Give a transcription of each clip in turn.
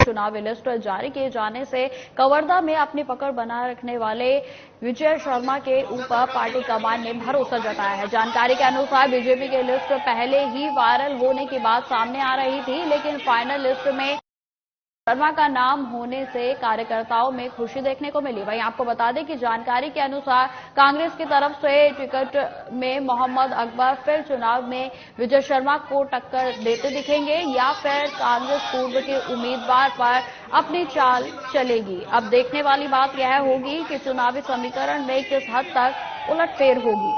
चुनावी लिस्ट जारी किए जाने से कवर्धा में अपनी पकड़ बनाए रखने वाले विजय शर्मा के ऊपर पार्टी कमान ने भरोसा जताया है। जानकारी के अनुसार बीजेपी की लिस्ट पहले ही वायरल होने की बात सामने आ रही थी, लेकिन फाइनल लिस्ट में शर्मा का नाम होने से कार्यकर्ताओं में खुशी देखने को मिली। वहीं आपको बता दें कि जानकारी के अनुसार कांग्रेस की तरफ से टिकट में मोहम्मद अकबर फिर चुनाव में विजय शर्मा को टक्कर देते दिखेंगे या फिर कांग्रेस पूर्व के उम्मीदवार पर अपनी चाल चलेगी। अब देखने वाली बात यह होगी कि चुनावी समीकरण में किस हद तक उलटफेर होगी।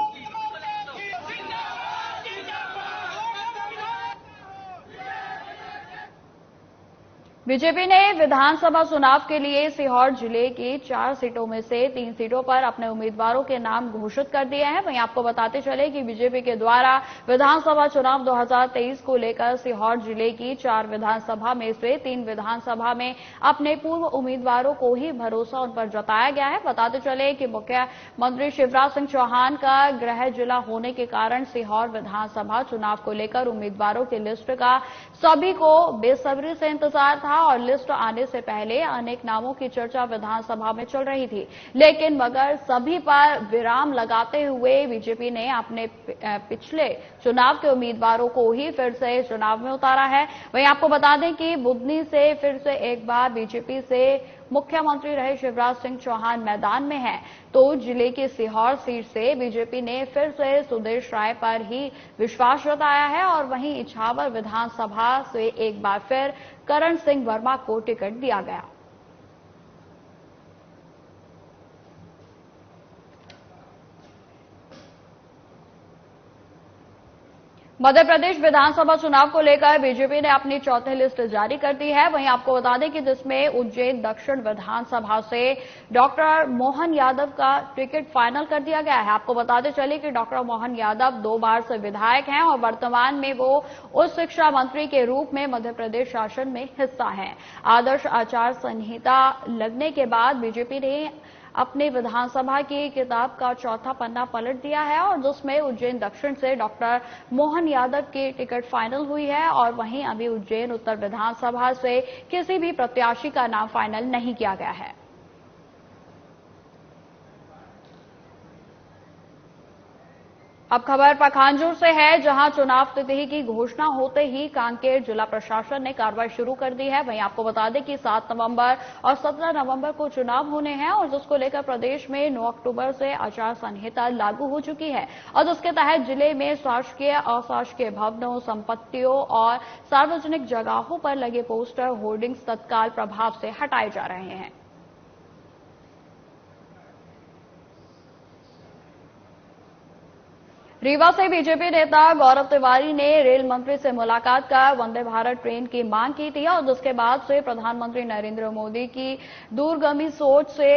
बीजेपी ने विधानसभा चुनाव के लिए सीहोर जिले की 4 सीटों में से 3 सीटों पर अपने उम्मीदवारों के नाम घोषित कर दिए हैं। वहीं आपको बताते चले कि बीजेपी के द्वारा विधानसभा चुनाव 2023 को लेकर सीहोर जिले की 4 विधानसभा में से 3 विधानसभा में अपने पूर्व उम्मीदवारों को ही भरोसा उन पर जताया गया है। बताते चले कि मुख्यमंत्री शिवराज सिंह चौहान का गृह जिला होने के कारण सीहोर विधानसभा चुनाव को लेकर उम्मीदवारों की लिस्ट का सभी को बेसब्री से इंतजार था और लिस्ट आने से पहले अनेक नामों की चर्चा विधानसभा में चल रही थी, लेकिन मगर सभी पर विराम लगाते हुए बीजेपी ने अपने पिछले चुनाव के उम्मीदवारों को ही फिर से चुनाव में उतारा है। वहीं आपको बता दें कि बुधनी से फिर से एक बार बीजेपी से मुख्यमंत्री रहे शिवराज सिंह चौहान मैदान में हैं, तो जिले की सीहोर सीट से बीजेपी ने फिर से सुदेश राय पर ही विश्वास जताया है और वहीं इछावर विधानसभा से एक बार फिर करण सिंह वर्मा को टिकट दिया गया। मध्य प्रदेश विधानसभा चुनाव को लेकर बीजेपी ने अपनी चौथी लिस्ट जारी कर दी है। वहीं आपको बता दें कि जिसमें उज्जैन दक्षिण विधानसभा से डॉक्टर मोहन यादव का टिकट फाइनल कर दिया गया है। आपको बताते चले कि डॉक्टर मोहन यादव 2 बार से विधायक हैं और वर्तमान में वो उच्च शिक्षा मंत्री के रूप में मध्य प्रदेश शासन में हिस्सा हैं। आदर्श आचार संहिता लगने के बाद बीजेपी ने अपनी विधानसभा की किताब का चौथा पन्ना पलट दिया है और जिसमें उज्जैन दक्षिण से डॉक्टर मोहन यादव की टिकट फाइनल हुई है और वहीं अभी उज्जैन उत्तर विधानसभा से किसी भी प्रत्याशी का नाम फाइनल नहीं किया गया है। अब खबर पखांजूर से है, जहां चुनाव तिथि की घोषणा होते ही कांकेर जिला प्रशासन ने कार्रवाई शुरू कर दी है। वहीं आपको बता दें कि 7 नवंबर और 17 नवंबर को चुनाव होने हैं और जिसको लेकर प्रदेश में 9 अक्टूबर से आचार संहिता लागू हो चुकी है और जिसके तहत जिले में शासकीय अशासकीय भवनों, संपत्तियों और सार्वजनिक जगहों पर लगे पोस्टर, होर्डिंग्स तत्काल प्रभाव से हटाए जा रहे हैं। रीवा से बीजेपी नेता गौरव तिवारी ने रेल मंत्री से मुलाकात कर वंदे भारत ट्रेन की मांग की थी और जिसके बाद से प्रधानमंत्री नरेंद्र मोदी की दूरगामी सोच से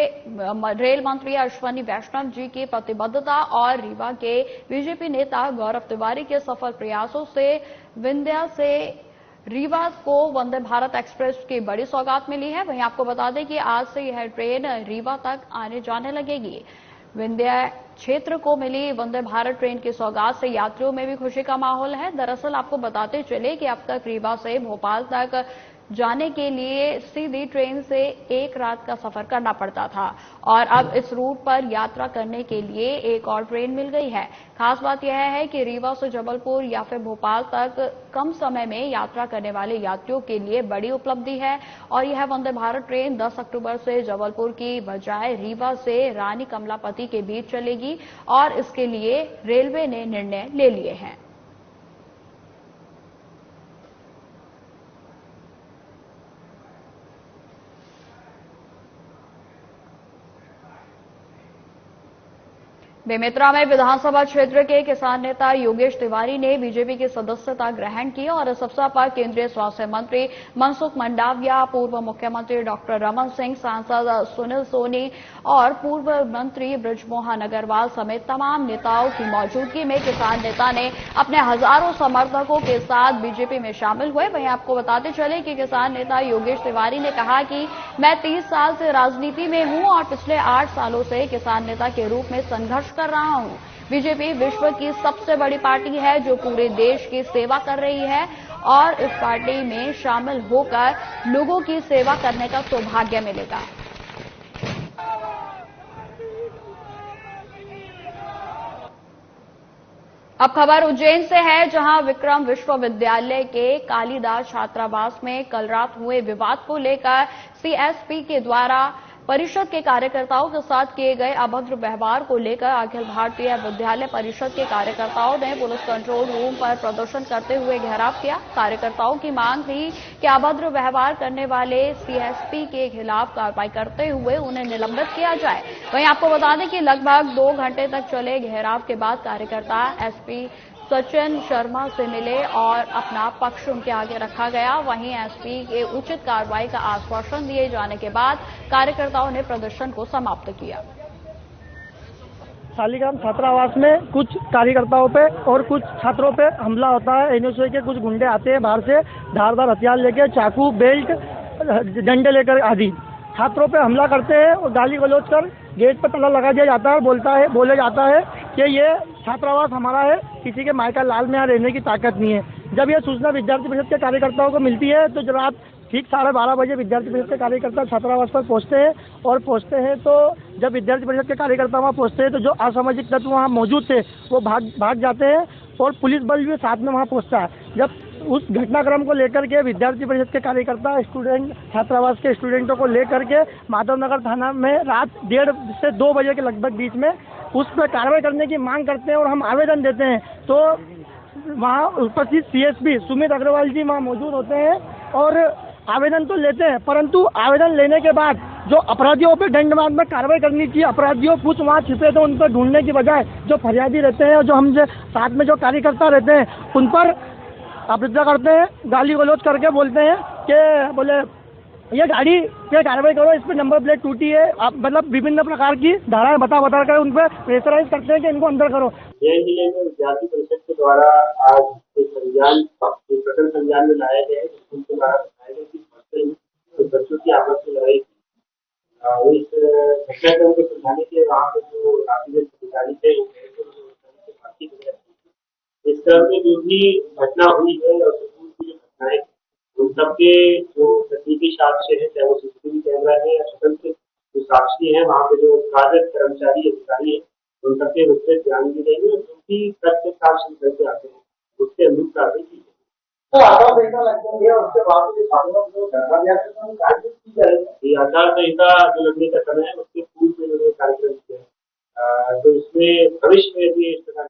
रेल मंत्री अश्विनी वैष्णव जी की प्रतिबद्धता और रीवा के बीजेपी नेता गौरव तिवारी के सफल प्रयासों से विंध्या से रीवा को वंदे भारत एक्सप्रेस की बड़ी सौगात मिली है। वहीं आपको बता दें कि आज से यह ट्रेन रीवा तक आने जाने लगेगी। विंध्या क्षेत्र को मिली वंदे भारत ट्रेन की सौगात से यात्रियों में भी खुशी का माहौल है। दरअसल आपको बताते चले कि अब तक रीवा से भोपाल तक जाने के लिए सीधी ट्रेन से 1 रात का सफर करना पड़ता था और अब इस रूट पर यात्रा करने के लिए एक और ट्रेन मिल गई है। खास बात यह है कि रीवा से जबलपुर या फिर भोपाल तक कम समय में यात्रा करने वाले यात्रियों के लिए बड़ी उपलब्धि है और यह वंदे भारत ट्रेन 10 अक्टूबर से जबलपुर की बजाय रीवा से रानी कमलापति के बीच चलेगी और इसके लिए रेलवे ने निर्णय ले लिए हैं। बेमेतरा में विधानसभा क्षेत्र के किसान नेता योगेश तिवारी ने बीजेपी की सदस्यता ग्रहण की और इस अवसर पर केंद्रीय स्वास्थ्य मंत्री मनसुख मंडाविया, पूर्व मुख्यमंत्री डॉक्टर रमन सिंह, सांसद सुनील सोनी और पूर्व मंत्री बृजमोहन अग्रवाल समेत तमाम नेताओं की मौजूदगी में किसान नेता ने अपने हजारों समर्थकों के साथ बीजेपी में शामिल हुए। वहीं आपको बताते चले कि किसान नेता योगेश तिवारी ने कहा कि मैं 30 साल से राजनीति में हूं और पिछले 8 सालों से किसान नेता के रूप में संघर्ष कर रहा हूं। बीजेपी विश्व की सबसे बड़ी पार्टी है जो पूरे देश की सेवा कर रही है और इस पार्टी में शामिल होकर लोगों की सेवा करने का सौभाग्य मिलेगा। अब खबर उज्जैन से है, जहां विक्रम विश्वविद्यालय के कालिदास छात्रावास में कल रात हुए विवाद को लेकर सीएसपी के द्वारा परिषद के कार्यकर्ताओं के साथ किए गए अभद्र व्यवहार को लेकर अखिल भारतीय विद्यालय परिषद के कार्यकर्ताओं ने पुलिस कंट्रोल रूम पर प्रदर्शन करते हुए घेराव किया। कार्यकर्ताओं की मांग थी कि अभद्र व्यवहार करने वाले सीएसपी के खिलाफ कार्रवाई करते हुए उन्हें निलंबित किया जाए। वहीं आपको बता दें कि लगभग 2 घंटे तक चले घेराव के बाद कार्यकर्ता एसपी सचिन शर्मा से मिले और अपना पक्ष उनके आगे रखा गया। वहीं एसपी के उचित कार्रवाई का आश्वासन दिए जाने के बाद कार्यकर्ताओं ने प्रदर्शन को समाप्त किया। शालिग्राम छात्रावास में कुछ कार्यकर्ताओं पे और कुछ छात्रों पे हमला होता है। एनएसयूआई के कुछ गुंडे आते हैं बाहर से धारदार हथियार लेके, चाकू, बेल्ट, डंडे लेकर आदि छात्रों पे हमला करते हैं और गाली गलौज कर गेट पर ताला लगा दिया जाता है और बोले जाता है कि ये छात्रावास हमारा है, किसी के मायका लाल में यहाँ रहने की ताकत नहीं है। जब यह सूचना विद्यार्थी परिषद के कार्यकर्ताओं को मिलती है तो रात ठीक 12:30 बजे विद्यार्थी परिषद के कार्यकर्ता छात्रावास पर पहुंचते हैं तो जब विद्यार्थी परिषद के कार्यकर्ता वहाँ पहुंचते हैं तो जो असामाजिक तत्व वहाँ मौजूद थे वो भाग जाते हैं और पुलिस बल भी साथ में वहाँ पहुंचता है। जब उस घटनाक्रम को लेकर के विद्यार्थी परिषद के कार्यकर्ता छात्रावास के स्टूडेंटों को लेकर के माधवनगर थाना में रात 1:30 से 2 बजे के लगभग बीच में उस पर कार्रवाई करने की मांग करते हैं और हम आवेदन देते हैं। तो वहाँ उपस्थित सीएसपी सुमित अग्रवाल जी वहाँ मौजूद होते हैं और आवेदन तो लेते हैं, परंतु आवेदन लेने के बाद जो अपराधियों पर दंडात्मक कार्रवाई करनी चाहिए, अपराधियों कुछ वहाँ छिपे थे उन पर ढूंढने की बजाय जो फरियादी रहते हैं और जो हमसे साथ में जो कार्यकर्ता रहते हैं उन पर अपराध करते हैं, गाली गलौज करके बोलते हैं कि बोले ये गाड़ी पे कार्रवाई करो, इस पर नंबर प्लेट टूटी है, मतलब विभिन्न प्रकार की धाराएं बता कर उन पर प्रेशराइज करते हैं कि इनको अंदर करो। उज्जैन जिले में विद्यार्थी परिषद के द्वारा आज प्रकरण संज्ञान में लाया गया है, जिसके द्वारा बताया गया कि बच्चों की आपस में लड़ाई इस घटनाक्रम को सुलझाने के वहाँ पे जो राष्ट्रीय अधिकारी थे इस तरह की जो भी घटना हुई है और की जो घटनाएं उन सबके जो तकनीकी साक्ष्य है, चाहे वो सीसीटीवी कैमरा है या स्वतंत्र जो साक्षी है, वहाँ पे जो कार्यरत कर्मचारी अधिकारी है उन सबके विस्तृत ध्यान दी जाएगी और जो भी तथ्य साक्ष्य निकल के आते हैं उसके अनुरूप कार्रवाई की जाएगी। तो आचार संहिता लगती है और उसके बाद ये आचार संहिता जो लगने का समय है उसके पूर्व में जो कार्यक्रम किया तो इसमें भविष्य में भी इस प्रकार।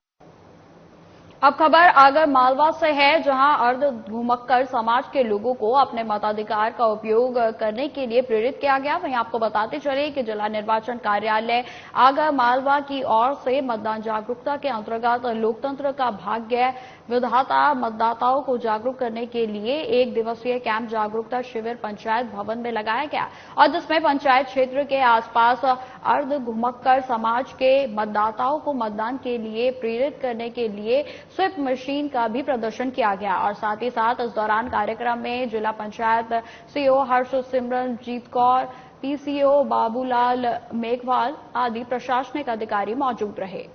अब खबर आगर मालवा से है, जहां अर्ध घुमक्कर समाज के लोगों को अपने मताधिकार का उपयोग करने के लिए प्रेरित किया गया। वहीं आपको बताते चले कि जिला निर्वाचन कार्यालय आगर मालवा की ओर से मतदान जागरूकता के अंतर्गत लोकतंत्र का भाग्य विधाता मतदाताओं को जागरूक करने के लिए 1 दिवसीय कैंप जागरूकता शिविर पंचायत भवन में लगाया गया और जिसमें पंचायत क्षेत्र के आसपास अर्ध घुमक्कर समाज के मतदाताओं को मतदान के लिए प्रेरित करने के लिए स्विप मशीन का भी प्रदर्शन किया गया और साथ ही साथ इस दौरान कार्यक्रम में जिला पंचायत सीओ हर्ष सिमरनजीत कौर, पीसीओ बाबूलाल मेघवाल आदि प्रशासनिक अधिकारी मौजूद रहे।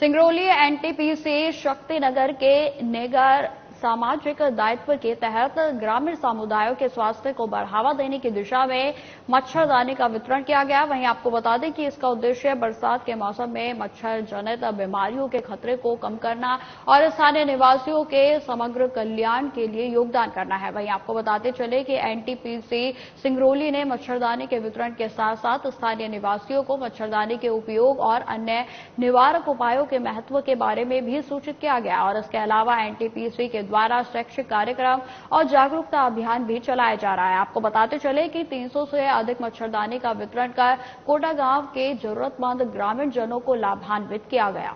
सिंगरौली एनटीपीसी शक्तिनगर के नेगर सामाजिक दायित्व के तहत ग्रामीण समुदायों के स्वास्थ्य को बढ़ावा देने की दिशा में मच्छरदानी का वितरण किया गया। वहीं आपको बता दें कि इसका उद्देश्य बरसात के मौसम में मच्छर जनित बीमारियों के खतरे को कम करना और स्थानीय निवासियों के समग्र कल्याण के लिए योगदान करना है। वहीं आपको बताते चले कि एनटीपीसी सिंगरौली ने मच्छरदानी के वितरण के साथ साथ स्थानीय निवासियों को मच्छरदानी के उपयोग और अन्य निवारक उपायों के महत्व के बारे में भी सूचित किया गया और इसके अलावा एनटीपीसी के द्वारा शैक्षिक कार्यक्रम और जागरूकता अभियान भी चलाया जा रहा है। आपको बताते चले कि 300 से अधिक मच्छरदानी का वितरण कर कोटा गांव के जरूरतमंद ग्रामीण जनों को लाभान्वित किया गया।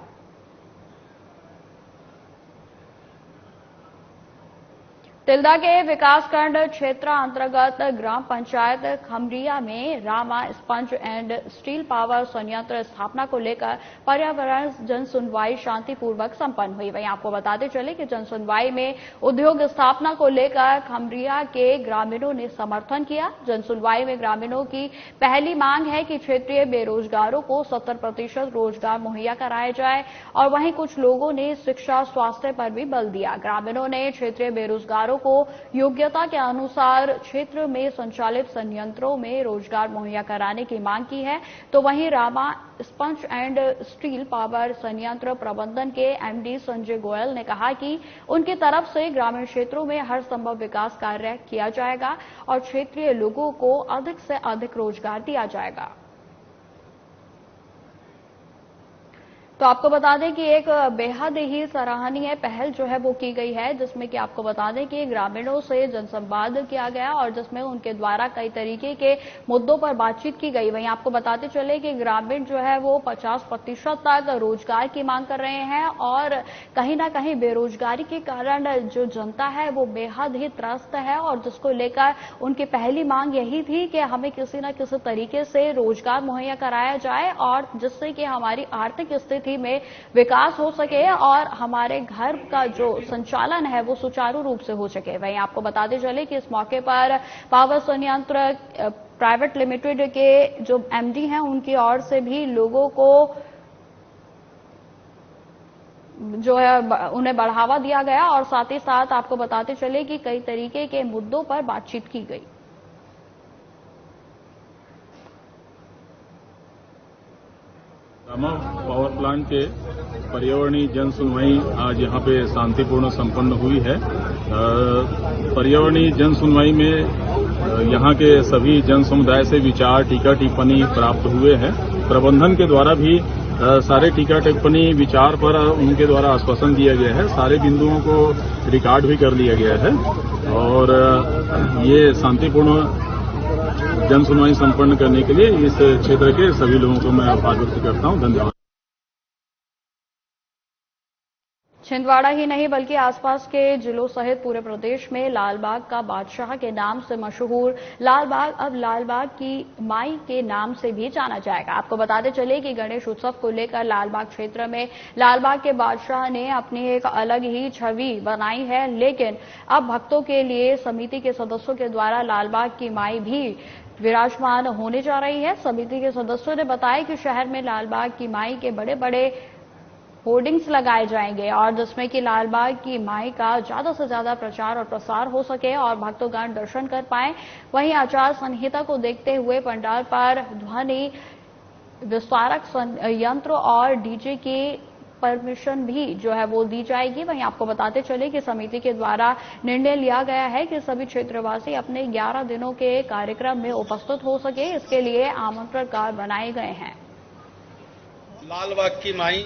तिल्दा के विकासखंड क्षेत्र अंतर्गत ग्राम पंचायत खमरिया में Rama sponge and steel power संयंत्र स्थापना को लेकर पर्यावरण जन सुनवाई शांतिपूर्वक संपन्न हुई। वहीं आपको बताते चले कि जन सुनवाई में उद्योग स्थापना को लेकर खमरिया के ग्रामीणों ने समर्थन किया। जन सुनवाई में ग्रामीणों की पहली मांग है कि क्षेत्रीय बेरोजगारों को 70% रोजगार मुहैया कराया जाए और वहीं कुछ लोगों ने शिक्षा स्वास्थ्य पर भी बल दिया। ग्रामीणों ने क्षेत्रीय बेरोजगारों को योग्यता के अनुसार क्षेत्र में संचालित संयंत्रों में रोजगार मुहैया कराने की मांग की है। तो वहीं Rama sponge and steel power संयंत्र प्रबंधन के एमडी संजय गोयल ने कहा कि उनकी तरफ से ग्रामीण क्षेत्रों में हर संभव विकास कार्य किया जाएगा और क्षेत्रीय लोगों को अधिक से अधिक रोजगार दिया जाएगा। तो आपको बता दें कि एक बेहद ही सराहनीय पहल जो है वो की गई है, जिसमें कि आपको बता दें कि ग्रामीणों से जनसंवाद किया गया और जिसमें उनके द्वारा कई तरीके के मुद्दों पर बातचीत की गई। वहीं आपको बताते चले कि ग्रामीण जो है वो 50% तक रोजगार की मांग कर रहे हैं और कहीं ना कहीं बेरोजगारी के कारण जो जनता है वो बेहद ही त्रस्त है और जिसको लेकर उनकी पहली मांग यही थी कि हमें किसी न किसी तरीके से रोजगार मुहैया कराया जाए और जिससे कि हमारी आर्थिक स्थिति में विकास हो सके और हमारे घर का जो संचालन है वो सुचारू रूप से हो सके। वहीं आपको बताते चले कि इस मौके पर पावर संयंत्र प्राइवेट लिमिटेड के जो एमडी हैं उनकी ओर से भी लोगों को जो है उन्हें बढ़ावा दिया गया और साथ ही साथ आपको बताते चले कि कई तरीके के मुद्दों पर बातचीत की गई। रामा पावर प्लांट के पर्यावरणीय जन सुनवाई आज यहाँ पे शांतिपूर्ण संपन्न हुई है। पर्यावरणीय जन सुनवाई में यहाँ के सभी जन समुदाय से विचार टीका टिप्पणी प्राप्त हुए हैं। प्रबंधन के द्वारा भी सारे टीका टिप्पणी विचार पर उनके द्वारा आश्वासन दिया गया है। सारे बिंदुओं को रिकॉर्ड भी कर लिया गया है और ये शांतिपूर्ण जन सुनवाई संपन्न करने के लिए इस क्षेत्र के सभी लोगों को मैं आभार व्यक्त करता हूं। धन्यवाद। छिंदवाड़ा ही नहीं बल्कि आसपास के जिलों सहित पूरे प्रदेश में लालबाग का बादशाह के नाम से मशहूर लालबाग अब लालबाग की माई के नाम से भी जाना जाएगा। आपको बताते चले कि गणेश उत्सव को लेकर लालबाग क्षेत्र में लालबाग के बादशाह ने अपनी एक अलग ही छवि बनाई है, लेकिन अब भक्तों के लिए समिति के सदस्यों के द्वारा लालबाग की माई भी विराजमान होने जा रही है। समिति के सदस्यों ने बताया कि शहर में लालबाग की माई के बड़े बड़े होर्डिंग्स लगाए जाएंगे और जिसमें कि लालबाग की माई का ज्यादा से ज्यादा प्रचार और प्रसार हो सके और भक्तों दर्शन कर पाए। वहीं आचार संहिता को देखते हुए पंडाल पर ध्वनि विस्तारक यंत्र और डीजे की परमिशन भी जो है वो दी जाएगी। वहीं आपको बताते चले कि समिति के द्वारा निर्णय लिया गया है कि सभी क्षेत्रवासी अपने 11 दिनों के कार्यक्रम में उपस्थित हो सके, इसके लिए आमंत्रण कार्ड बनाए गए हैं। लालबाग की माई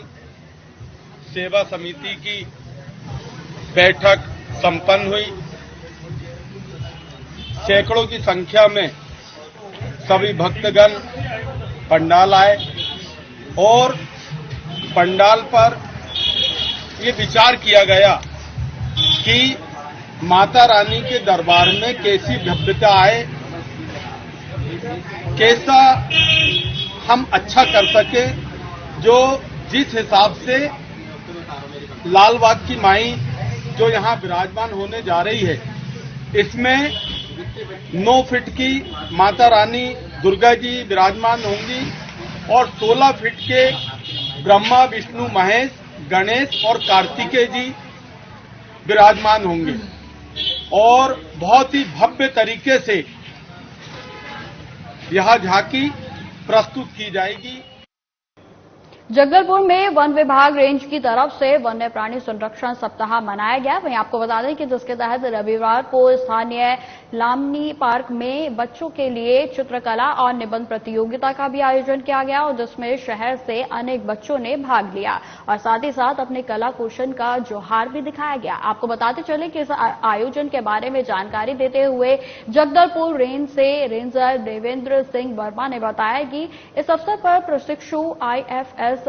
सेवा समिति की बैठक संपन्न हुई। सैकड़ों की संख्या में सभी भक्तगण पंडाल आए और पंडाल पर ये विचार किया गया कि माता रानी के दरबार में कैसी भव्यता आए, कैसा हम अच्छा कर सके। जो जिस हिसाब से लालबाग की माई जो यहाँ विराजमान होने जा रही है, इसमें 9 फीट की माता रानी दुर्गा जी विराजमान होंगी और 16 फीट के ब्रह्मा विष्णु महेश गणेश और कार्तिकेय जी विराजमान होंगे और बहुत ही भव्य तरीके से यह झांकी प्रस्तुत की जाएगी। जगदलपुर में वन विभाग रेंज की तरफ से वन्य प्राणी संरक्षण सप्ताह मनाया गया। वहीं आपको बता दें कि जिसके तहत रविवार को स्थानीय लामनी पार्क में बच्चों के लिए चित्रकला और निबंध प्रतियोगिता का भी आयोजन किया गया और जिसमें शहर से अनेक बच्चों ने भाग लिया और साथ ही साथ अपने कला कौशल का जोहार भी दिखाया गया। आपको बताते चले कि इस आयोजन के बारे में जानकारी देते हुए जगदलपुर रेंज से रेंजर देवेंद्र सिंह वर्मा ने बताया कि इस अवसर पर प्रशिक्षु IFS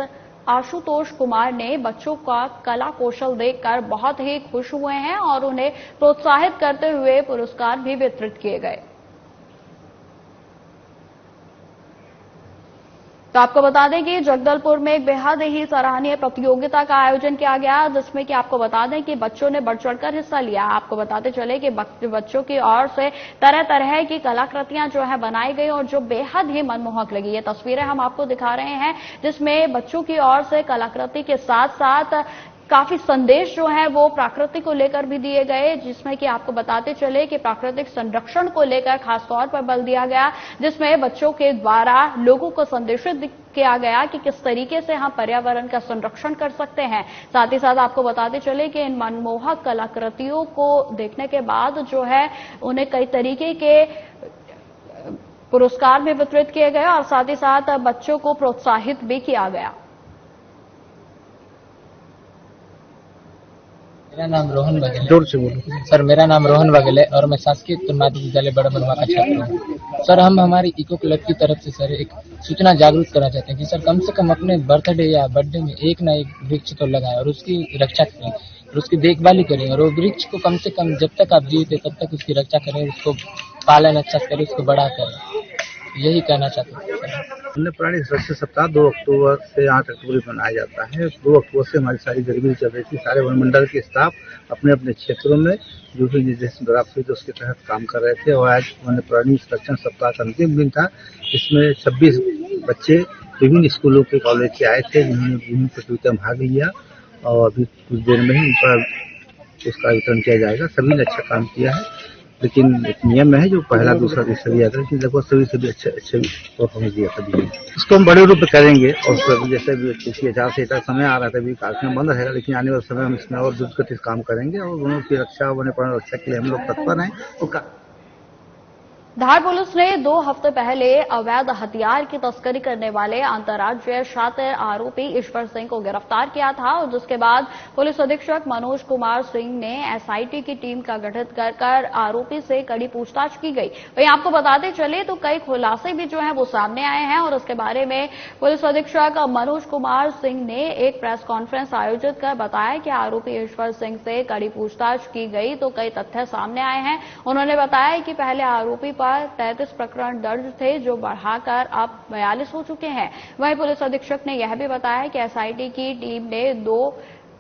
आशुतोष कुमार ने बच्चों का कला कौशल देखकर बहुत ही खुश हुए हैं और उन्हें प्रोत्साहित करते हुए पुरस्कार भी वितरित किए गए। तो आपको बता दें कि जगदलपुर में एक बेहद ही सराहनीय प्रतियोगिता का आयोजन किया गया, जिसमें कि आपको बता दें कि बच्चों ने बढ़ चढ़कर हिस्सा लिया। आपको बताते चले कि बच्चों की ओर से तरह तरह की कलाकृतियां जो है बनाई गई और जो बेहद ही मनमोहक लगी। ये तस्वीरें हम आपको दिखा रहे हैं, जिसमें बच्चों की ओर से कलाकृति के साथ साथ काफी संदेश जो है वो प्रकृति को लेकर भी दिए गए, जिसमें कि आपको बताते चले कि प्राकृतिक संरक्षण को लेकर खासतौर पर बल दिया गया, जिसमें बच्चों के द्वारा लोगों को संदेशित किया गया कि किस तरीके से हम पर्यावरण का संरक्षण कर सकते हैं। साथ ही साथ आपको बताते चले कि इन मनमोहक कलाकृतियों को देखने के बाद जो है उन्हें कई तरीके के पुरस्कार भी वितरित किए गए और साथ ही साथ बच्चों को प्रोत्साहित भी किया गया। मेरा नाम रोहन बघेल। जोर से बोलो सर। मेरा नाम रोहन बघेल है और मैं शासकीय उत्तर माध्यमिक विद्यालय बड़ा मनवा का छात्र हूँ। सर, हम हमारी इको क्लब की तरफ से सर एक सूचना जागरूक करना चाहते हैं कि सर कम से कम अपने बर्थडे या बर्थडे में एक ना एक वृक्ष तो लगाएं और उसकी रक्षा करें और उसकी देखभाल करें और वो वृक्ष को कम से कम जब तक आप जीवित है तब तक उसकी रक्षा करें, उसको पालन अच्छा करें, उसको बड़ा करें। यही कहना चाहते हैं सर। वन्य प्राणी सुरक्षा सप्ताह 2 अक्टूबर से 8 अक्टूबर मनाया जाता है। 2 अक्टूबर से हमारी सारी गतिविधि चल रही थी। सारे वनमंडल के स्टाफ अपने अपने क्षेत्रों में जो भी निर्देशन प्राप्त हुए थे उसके तहत काम कर रहे थे और आज वन्य प्राणी संरक्षण सप्ताह का अंतिम दिन था। इसमें 26 बच्चे विभिन्न स्कूलों के कॉलेज के आए थे, जिन्होंने विभिन्न प्रतियोगिता में भाग लिया और अभी कुछ देर में ही उनका उसका वितरण किया जाएगा। सभी ने अच्छा काम किया है, लेकिन एक नियम है जो पहला दूसरा तीसरा दिया था, लेकिन लगभग सभी अच्छे परफॉर्मेंस दिया सभी ने। इसको हम बड़े रूप में करेंगे और जैसे भी क्योंकि 4 से तक समय आ रहा था, अभी कार्यक्रम बंद रहेगा, लेकिन आने वाले समय हम इसमें और द्रुत गति से काम करेंगे और वनों की रक्षा वन्य प्राणी रक्षा के लिए हम लोग तत्पर हैं। धार पुलिस ने 2 हफ्ते पहले अवैध हथियार की तस्करी करने वाले अंतर्राज्यीय शातिर आरोपी ईश्वर सिंह को गिरफ्तार किया था और जिसके बाद पुलिस अधीक्षक मनोज कुमार सिंह ने एसआईटी की टीम का गठन कर आरोपी से कड़ी पूछताछ की गई। वहीं आपको बताते चले तो कई खुलासे भी जो है वो सामने आए हैं और उसके बारे में पुलिस अधीक्षक मनोज कुमार सिंह ने एक प्रेस कॉन्फ्रेंस आयोजित कर बताया कि आरोपी ईश्वर सिंह से कड़ी पूछताछ की गई तो कई तथ्य सामने आए हैं। उन्होंने बताया कि पहले आरोपी पर 33 प्रकरण दर्ज थे जो बढ़ाकर अब 42 हो चुके हैं। वहीं पुलिस अधीक्षक ने यह भी बताया कि एसआईटी की टीम ने 2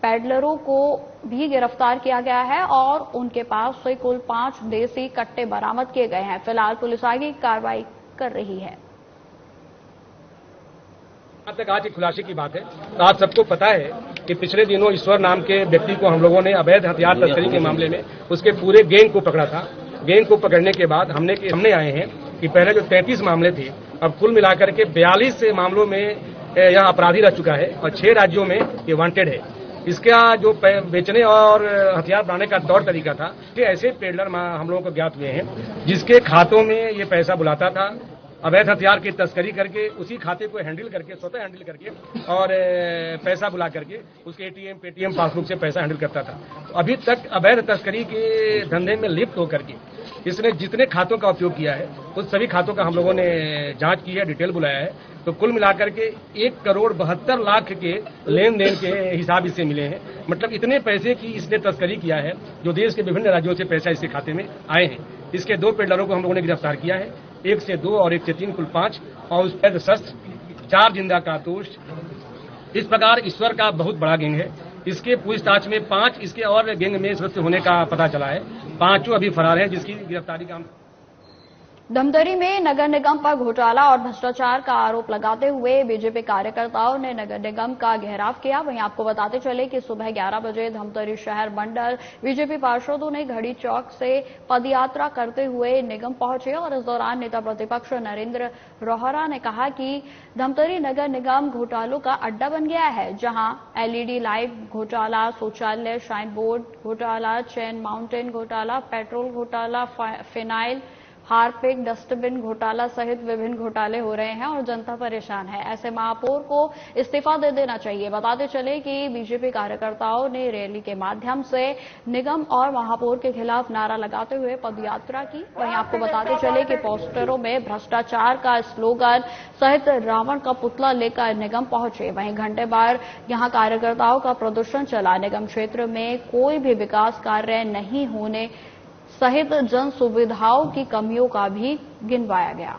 पैडलरों को भी गिरफ्तार किया गया है और उनके पास से कुल 5 देसी कट्टे बरामद किए गए हैं। फिलहाल पुलिस आगे कार्रवाई कर रही है। अब तक आज की खुलासे की बात है तो आप सबको पता है कि पिछले दिनों ईश्वर नाम के व्यक्ति को हम लोगों ने अवैध हथियार तस्करी के मामले में उसके पूरे गैंग को पकड़ा था। गैंग को पकड़ने के बाद हमने आए हैं कि पहले जो 33 मामले थे अब कुल मिलाकर के 42 मामलों में यह अपराधी रह चुका है और 6 राज्यों में ये वांटेड है। इसका जो बेचने और हथियार बनाने का तौर तरीका था कि ऐसे पेडलर हम लोगों को ज्ञात हुए हैं जिसके खातों में ये पैसा बुलाता था, अवैध हथियार की तस्करी करके उसी खाते को हैंडल करके स्वतः हैंडल करके और पैसा बुला करके उसके एटीएम पेटीएम पासबुक से पैसा हैंडल करता था। अभी तक अवैध तस्करी के धंधे में लिप्त होकर के इसने जितने खातों का उपयोग किया है उस सभी खातों का हम लोगों ने जांच की है, डिटेल बुलाया है। तो कुल मिलाकर के 1,72,00,000 के लेन देन के हिसाब इससे मिले हैं। मतलब इतने पैसे की इसने तस्करी किया है जो देश के विभिन्न राज्यों से पैसा इसके खाते में आए हैं। इसके 2 पेडलरों को हम लोगों ने गिरफ्तार किया है, 1 से 2 और 1 से 3 कुल 5 और उस पर शस्त्र 4 जिंदा कारतूस। इस प्रकार ईश्वर का बहुत बड़ा गैंग है। इसके पूछताछ में 5 इसके और गैंग में सदस्य होने का पता चला है। 5 अभी फरार हैं जिसकी गिरफ्तारी का धमतरी में नगर निगम पर घोटाला और भ्रष्टाचार का आरोप लगाते हुए बीजेपी कार्यकर्ताओं ने नगर निगम का घेराव किया। वहीं आपको बताते चले कि सुबह 11 बजे धमतरी शहर मंडल बीजेपी पार्षदों ने घड़ी चौक से पदयात्रा करते हुए निगम पहुंचे और इस दौरान नेता प्रतिपक्ष नरेंद्र रोहरा ने कहा कि धमतरी नगर निगम घोटालों का अड्डा बन गया है, जहां एलईडी लाइट घोटाला, शौचालय श्राइन बोर्ड घोटाला, चेन माउंटेन घोटाला, पेट्रोल घोटाला, फिनाइल हार्पिक, डस्टबिन घोटाला सहित विभिन्न घोटाले हो रहे हैं और जनता परेशान है। ऐसे महापौर को इस्तीफा दे देना चाहिए। बताते चले कि बीजेपी कार्यकर्ताओं ने रैली के माध्यम से निगम और महापौर के खिलाफ नारा लगाते हुए पदयात्रा की। वहीं आपको बताते चले कि पोस्टरों में भ्रष्टाचार का स्लोगन सहित रावण का पुतला लेकर निगम पहुंचे। वहीं घंटे भर यहां कार्यकर्ताओं का प्रदर्शन चला। निगम क्षेत्र में कोई भी विकास कार्य नहीं होने सहित जन सुविधाओं की कमियों का भी गिनवाया गया।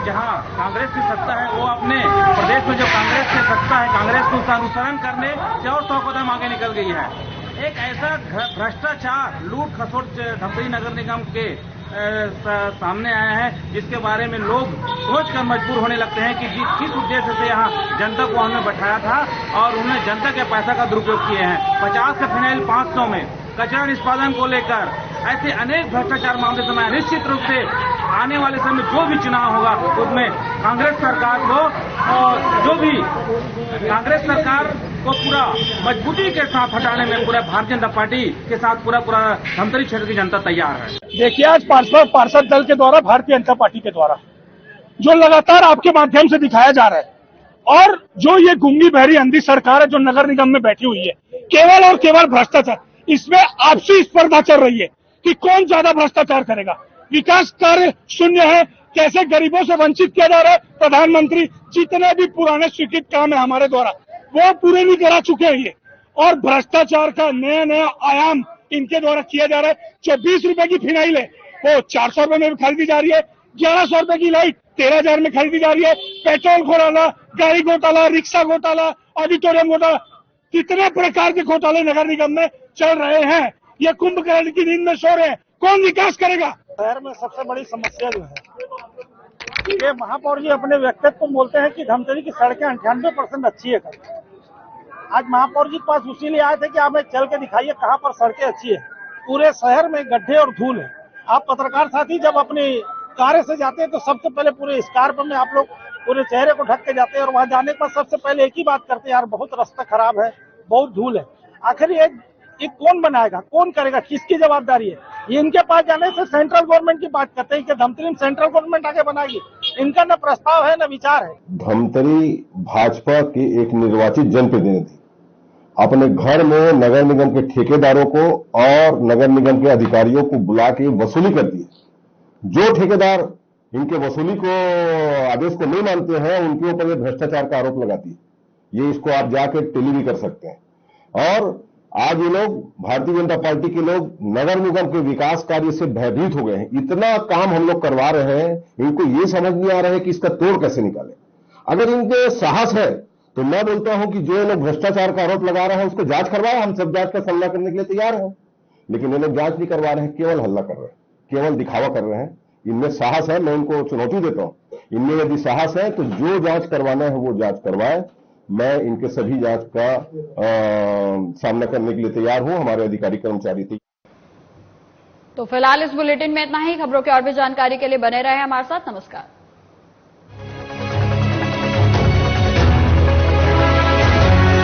जहां कांग्रेस की सत्ता है वो अपने प्रदेश में जो कांग्रेस की सत्ता है, कांग्रेस को अनुसरण करने से और 100 कदम आगे निकल गई है। एक ऐसा भ्रष्टाचार, लूट खसोट धमतरी नगर निगम के सामने आया है जिसके बारे में लोग सोचकर मजबूर होने लगते हैं कि किस उद्देश्य से यहाँ जनता को हमने बैठाया था और उन्हें जनता के पैसा का दुरुपयोग किए हैं। 50 से फिनाइल 500 में कचरा निष्पादन को लेकर ऐसे अनेक भ्रष्टाचार मामले समय निश्चित रूप से आने वाले समय जो भी चुनाव होगा उसमें कांग्रेस सरकार को और जो भी कांग्रेस सरकार को पूरा मजबूती के साथ हटाने में पूरा भारतीय जनता पार्टी के साथ पूरा धमतरी क्षेत्र की जनता तैयार है। देखिए, आज पार्षद दल के द्वारा, भारतीय जनता पार्टी के द्वारा जो लगातार आपके माध्यम से दिखाया जा रहा है और जो ये गूंगी बहरी अंधी सरकार है जो नगर निगम में बैठी हुई है, केवल और केवल भ्रष्टाचार, इसमें आपसी स्पर्धा चल रही है कि कौन ज्यादा भ्रष्टाचार करेगा। विकास कार्य शून्य है। कैसे गरीबों से वंचित किया जा रहा है। प्रधानमंत्री जितने भी पुराने स्वीकृत काम है हमारे द्वारा वो पूरे नहीं करा चुके हैं ये, और भ्रष्टाचार का नया नया आयाम इनके द्वारा किया जा रहा है। 24 रुपए की फिनाइल है वो 400 रुपए में खरीदी जा रही है। 1100 रुपए की लाइट 13,000 में खरीदी जा रही है। पेट्रोल घोटाला, गाड़ी घोटाला, रिक्शा घोटाला, ऑडिटोरियम घोटाला, कितने प्रकार के घोटाले नगर निगम में चल रहे हैं। ये कुंभकर्ण की नींद में सो रहे हैं। कौन विकास करेगा। शहर में सबसे बड़ी समस्या जो है ये महापौर जी अपने व्यक्तित्व बोलते हैं कि धमतरी की सड़कें 98% अच्छी है। आज महापौर जी के पास इसीलिए आए थे कि आप चल के दिखाइए कहाँ पर सड़कें अच्छी है। पूरे शहर में गड्ढे और धूल है। आप पत्रकार साथी जब अपने कार्य से जाते हैं तो सबसे पहले पूरे स्कार्फ में आप लोग पूरे चेहरे को ढक के जाते हैं और वहां जाने के बाद सबसे पहले एक ही बात करते हैं, यार बहुत रास्ता खराब है, बहुत धूल है। आखिर ये कौन बनाएगा, कौन करेगा, किसकी जवाबदारी है। ये इनके पास जाने से सेंट्रल गवर्नमेंट की बात करते हैं कि धमतरी में सेंट्रल गवर्नमेंट आगे बनाएगी। इनका न प्रस्ताव है न विचार है। धमतरी भाजपा की एक निर्वाचित जनप्रतिनिधि अपने घर में नगर निगम के ठेकेदारों को और नगर निगम के अधिकारियों को बुला के वसूली करती है। जो ठेकेदार इनके वसूली को आदेश को नहीं मानते हैं उनके ऊपर ये भ्रष्टाचार का आरोप लगाती है। ये इसको आप जाके टेली भी कर सकते हैं। और आज ये लोग, भारतीय जनता पार्टी के लोग, नगर निगम के विकास कार्य से भयभीत हो गए हैं। इतना काम हम लोग करवा रहे हैं, इनको ये समझ नहीं आ रहा है कि इसका तोड़ कैसे निकाले। अगर इनके साहस है तो मैं बोलता हूं कि जो ये लोग भ्रष्टाचार का आरोप लगा रहे हैं उसको जांच करवाए। हम सब जांच का सामना करने के लिए तैयार हैं, लेकिन ये लोग जांच नहीं करवा रहे हैं, केवल हल्ला कर रहे हैं, केवल दिखावा कर रहे हैं। इनमें साहस है, मैं इनको चुनौती देता हूं। इनमें यदि साहस है तो जो जांच करवाना है वो जांच करवाए। मैं इनके सभी जांच का सामना करने के लिए तैयार हूं। हमारे अधिकारी कर्मचारी थे। तो फिलहाल इस बुलेटिन में इतना ही। खबरों की और भी जानकारी के लिए बने रहे हमारे साथ। नमस्कार।